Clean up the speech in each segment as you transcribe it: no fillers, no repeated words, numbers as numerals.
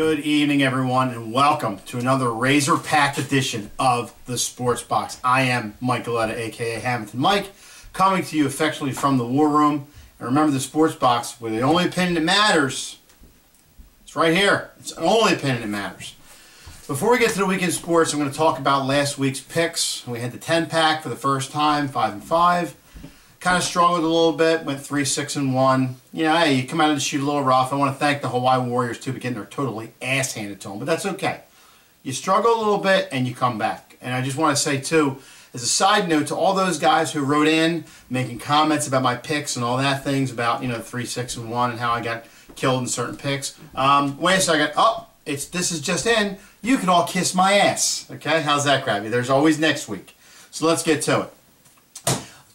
Good evening, everyone, and welcome to another razor-packed edition of the Sports Box. I am Mike Galetta, a.k.a. Hammonton Mike, coming to you affectionately from the War Room. And remember, the Sports Box, where the only opinion that matters, it's right here. It's the only opinion that matters. Before we get to the weekend sports, I'm going to talk about last week's picks. We had the 10-pack for the first time, 5-5. Kind of struggled a little bit, went 3-6-1. You know, hey, you come out of the shoot a little rough. I want to thank the Hawaii Warriors, too, for getting their totally ass handed to them. But that's okay. You struggle a little bit, and you come back. And I just want to say, too, as a side note to all those guys who wrote in, making comments about my picks and all that things about, 3-6-1 and how I got killed in certain picks. Wait a second. Oh, this is just in. You can all kiss my ass. Okay? How's that grab you? There's always next week. So let's get to it.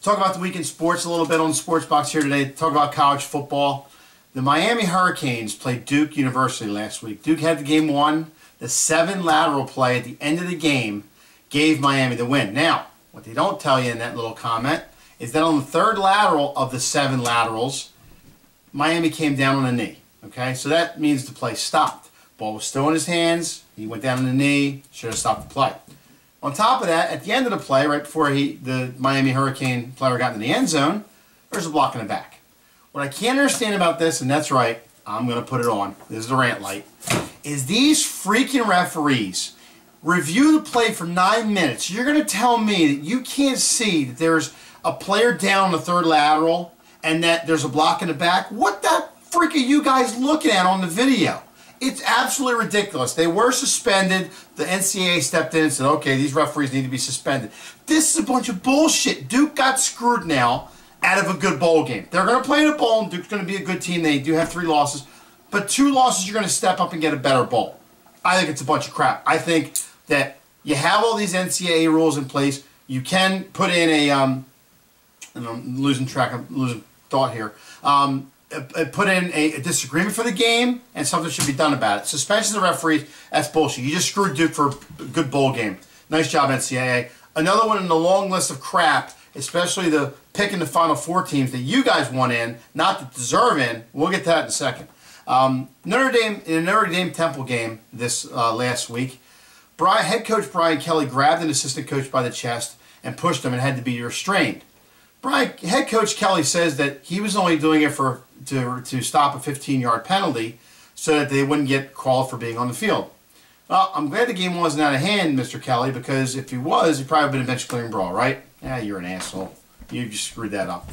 Talk about the weekend sports a little bit on the Sports Box here today. Talk about college football. The Miami Hurricanes played Duke University last week. Duke had the game won. The 7 lateral play at the end of the game gave Miami the win. Now, what they don't tell you in that little comment is that on the 3rd lateral of the 7 laterals, Miami came down on a knee. Okay, so that means the play stopped. Ball was still in his hands. He went down on the knee. Should have stopped the play. On top of that, at the end of the play, right before the Miami Hurricane player got in the end zone, there's a block in the back. What I can't understand about this, and that's right, I'm going to put it on, this is the rant light, is these freaking referees review the play for 9 minutes. You're going to tell me that you can't see that there's a player down on the 3rd lateral and that there's a block in the back? What the freak are you guys looking at on the video? It's absolutely ridiculous. They were suspended. The NCAA stepped in and said, okay, these referees need to be suspended. This is a bunch of bullshit. Duke got screwed now out of a good bowl game. They're going to play in a bowl, and Duke's going to be a good team. They do have 3 losses. But 2 losses, you're going to step up and get a better bowl. I think it's a bunch of crap. I think that you have all these NCAA rules in place. You can put in a, and I'm losing thought here, put in a disagreement for the game, and something should be done about it. Suspension of the referees, that's bullshit. You just screwed Duke for a good bowl game. Nice job, NCAA. Another one in the long list of crap, especially the picking the Final Four teams that you guys want in, not that deserve in. We'll get to that in a second. Notre Dame, in a Notre Dame Temple game this last week, head coach Brian Kelly grabbed an assistant coach by the chest and pushed him and had to be restrained. Head coach Kelly says that he was only doing it to stop a 15-yard penalty so that they wouldn't get called for being on the field. Well, I'm glad the game wasn't out of hand, Mr. Kelly, because if he was, he'd probably been a bench clearing brawl, right? Yeah, you're an asshole. You just screwed that up.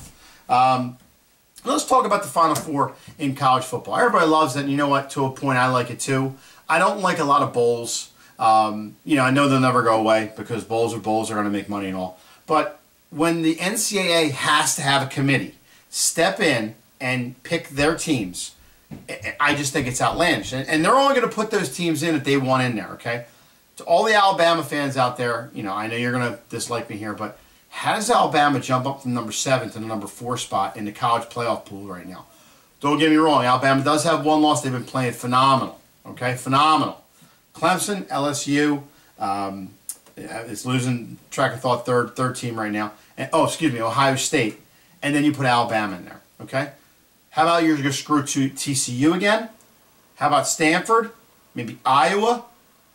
Let's talk about the Final Four in college football. Everybody loves it, and you know what? To a point, I like it too. I don't like a lot of bowls. I know they'll never go away because bowls are going to make money and all. But when the NCAA has to have a committee step in and pick their teams, I just think it's outlandish. And they're only going to put those teams in that they want in there, okay? To all the Alabama fans out there, I know you're going to dislike me here, but how does Alabama jump up from number 7 to the number 4 spot in the college playoff pool right now? Don't get me wrong, Alabama does have 1 loss. They've been playing phenomenal, okay? Phenomenal. Clemson, LSU, it's losing track of thought, third team right now. And, Ohio State. And then you put Alabama in there, okay? How about you're going to screw TCU again? How about Stanford? Maybe Iowa?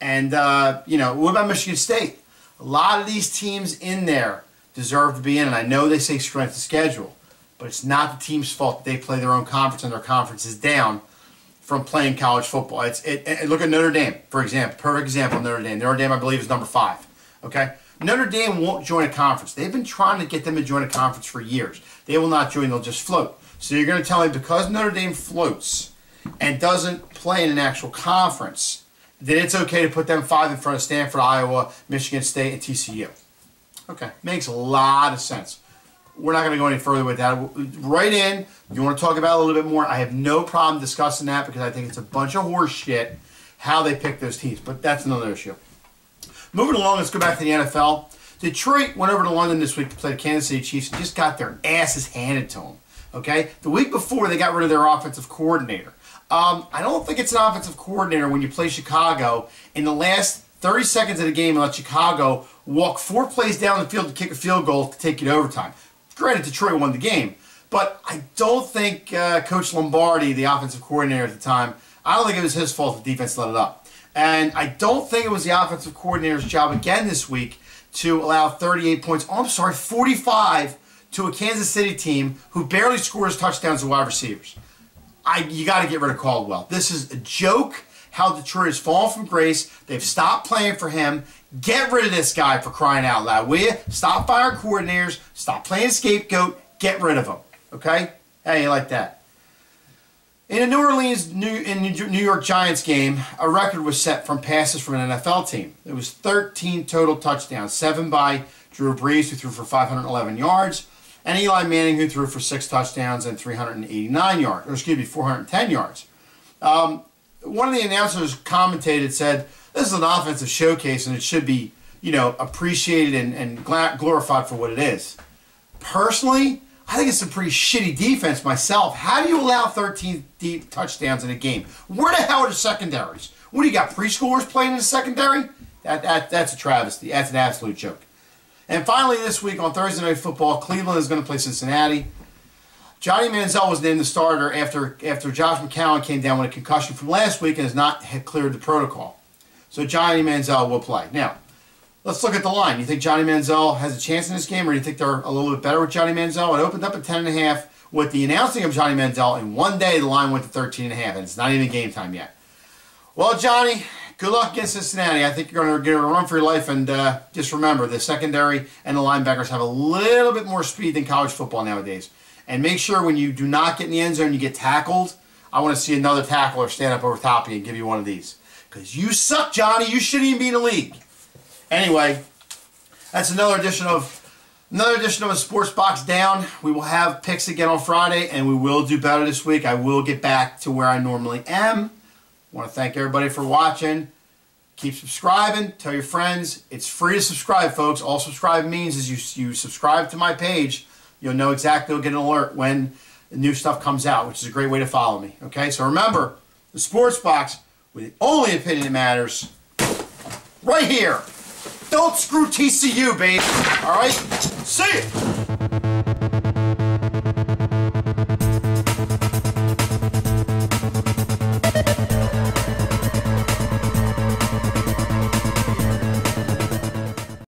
And, what about Michigan State? A lot of these teams in there deserve to be in, and I know they say strength of schedule, but it's not the team's fault that they play their own conference and their conference is down from playing college football. Look at Notre Dame, for example. Perfect example of Notre Dame. Notre Dame, I believe, is number 5. Okay? Notre Dame won't join a conference. They've been trying to get them to join a conference for years. They will not join. They'll just float. So you're going to tell me because Notre Dame floats and doesn't play in an actual conference, that it's okay to put them 5 in front of Stanford, Iowa, Michigan State, and TCU. Okay. Makes a lot of sense. We're not going to go any further with that. Right in, you want to talk about it a little bit more, I have no problem discussing that because I think it's a bunch of horse shit how they pick those teams. But that's another issue. Moving along, let's go back to the NFL. Detroit went over to London this week to play the Kansas City Chiefs and just got their asses handed to them. Okay? The week before, they got rid of their offensive coordinator. I don't think it's an offensive coordinator when you play Chicago in the last 30 seconds of the game and let Chicago walk 4 plays down the field to kick a field goal to take you to overtime. Granted, Detroit won the game, but I don't think Coach Lombardi, the offensive coordinator at the time, I don't think it was his fault the defense let it up. And I don't think it was the offensive coordinator's job again this week to allow 38 points. Oh, I'm sorry, 45 to a Kansas City team who barely scores touchdowns to wide receivers. You got to get rid of Caldwell. This is a joke how Detroit has fallen from grace. They've stopped playing for him. Get rid of this guy, for crying out loud, will you? Stop firing coordinators. Stop playing scapegoat. Get rid of him. Okay? How you like that? In a New York Giants game, a record was set from passes from an NFL team. It was 13 total touchdowns, 7 by Drew Brees, who threw for 511 yards, and Eli Manning, who threw for 6 touchdowns and 410 yards. One of the announcers said, this is an offensive showcase and it should be, appreciated and glorified for what it is. Personally, I think it's a pretty shitty defense myself. How do you allow 13 deep touchdowns in a game? Where the hell are the secondaries? What do you got, preschoolers playing in the secondary? That's a travesty. That's an absolute joke. And finally this week on Thursday Night Football, Cleveland is going to play Cincinnati. Johnny Manziel was named the starter after Josh McCown came down with a concussion from last week and has not cleared the protocol. So Johnny Manziel will play. Now, let's look at the line. You think Johnny Manziel has a chance in this game, or do you think they're a little bit better with Johnny Manziel? It opened up at 10.5. With the announcing of Johnny Manziel, in one day the line went to 13.5, and it's not even game time yet. Well, Johnny, good luck against Cincinnati. I think you're going to get a run for your life, and just remember, the secondary and the linebackers have a little bit more speed than college football nowadays. And make sure when you do not get in the end zone, you get tackled, I want to see another tackler stand up over top of you and give you one of these. Because you suck, Johnny. You shouldn't even be in the league. Anyway, that's another edition of a Sports Box Down. We will have picks again on Friday, and we will do better this week. I will get back to where I normally am. I want to thank everybody for watching. Keep subscribing. Tell your friends. It's free to subscribe, folks. All subscribe means is you subscribe to my page. You'll know exactly, you'll get an alert when the new stuff comes out, which is a great way to follow me. Okay, so remember, the Sports Box, with the only opinion that matters, right here. Don't screw TCU, baby. All right? See ya.